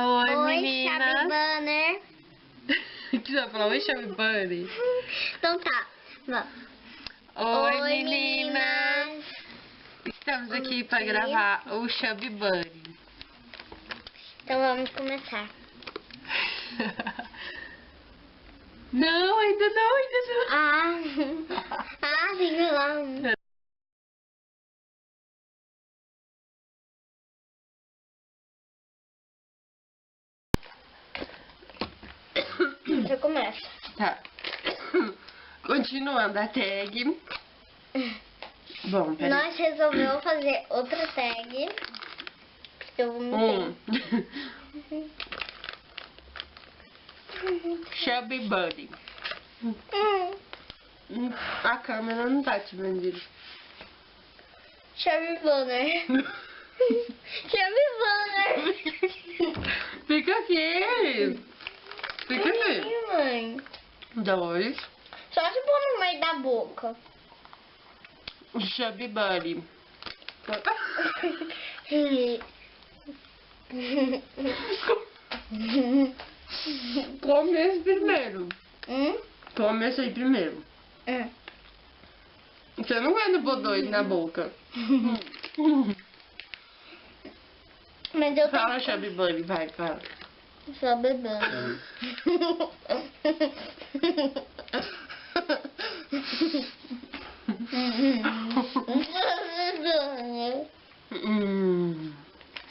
Oi, Oi, meninas. Chubby Bunny. Que você vai falar? Oi, Chubby Bunny. Então tá. Oi, meninas. Estamos aqui para gravar o Chubby Bunny. Então vamos começar. Não, ainda não. Tem que ir lá. Já começa. Tá. Continuando a tag. Bom, peraí. Nós resolvemos fazer outra tag. Eu vou Chubby Bunny. A câmera não tá te vendo. Chubby Bunny. Chubby Bunny. Fica aqui. Fica aqui. Mãe. 2. Só se pôr no meio da boca. Chubby Bunny. Come esse primeiro. Come esse aí primeiro. Você não vai pôr 2 na boca. Mas eu Fala, Chubby Bunny, vai, fala. Chubby Bunny.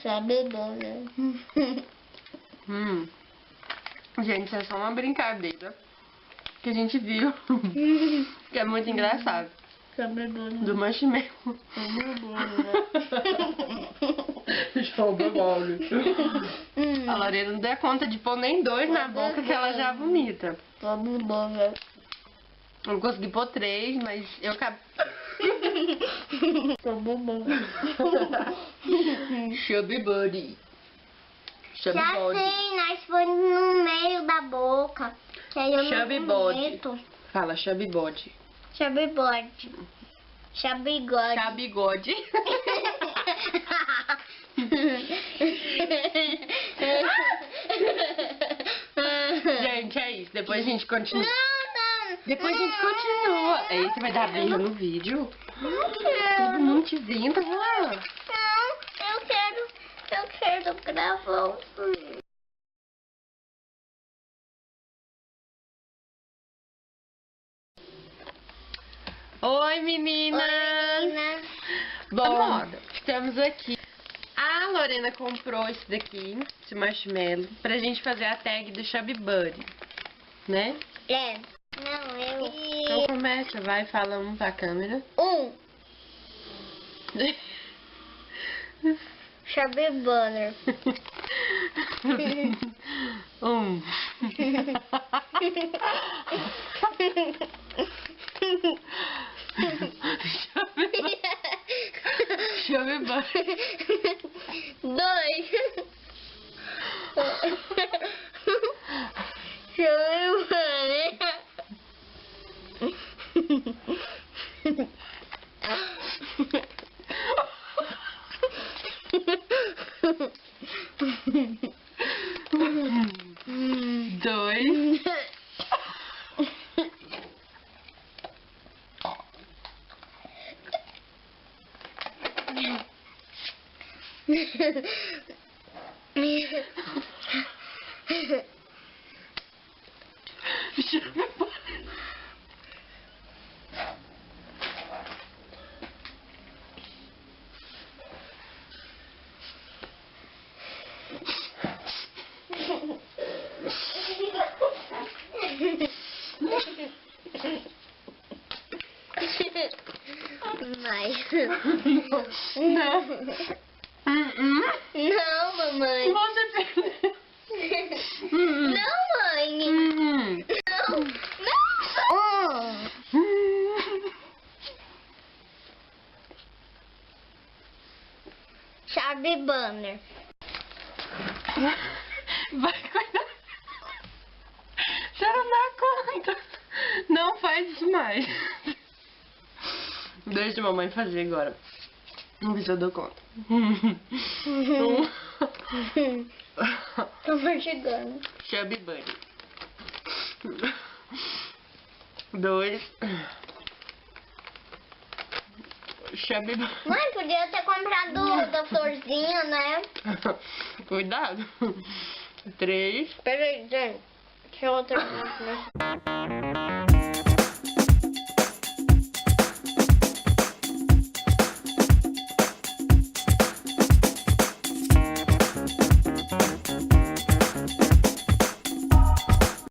Chubby Bunny. Gente, isso é só uma brincadeira que a gente viu. Que é muito engraçado. Chubby Bunny. Do marshmallow. Chubby Bunny. A Lorena não deu conta de pôr nem 2 na boca que ela já vomita. Chubby Bunny. Eu não consegui pôr 3, mas eu acabei. Chubby Bunny. Chubby Bunny. Chubby Já Bunny. sei, nós foi no meio da boca. Que aí eu Chubby não Bunny. meto. Fala, Chubby Bunny. Chubby Bunny. Chubby God. Chubby God. Gente, é isso. Depois a gente continua. Não. Depois a gente continua. Aí você vai dar beijo no vídeo. Não quero. Todo mundo te vendo, lá. Não, eu quero gravar um filme. Oi, meninas. Oi, menina. Bom, estamos aqui. A Lorena comprou esse daqui, esse marshmallow, pra gente fazer a tag do Chubby Bunny, né? É. Não, eu. Então começa, vai, fala um pra câmera. Chubby Bunny. Chubby Bunny. 2. Chubby Bunny. Dois. Não. Não, mamãe. Você perdeu. Não, mãe. Não. Não. Chubby Bunny. Vai cuidar. Você não dá conta. Não faz isso mais. Deixa a mamãe fazer agora. Vamos ver se eu dou conta. Tô mastigando. Chubby Bunny. 2. Chubby Bunny. Mãe, podia ter comprado da florzinha, né? Cuidado. 3. Peraí, gente. Deixa eu terminar.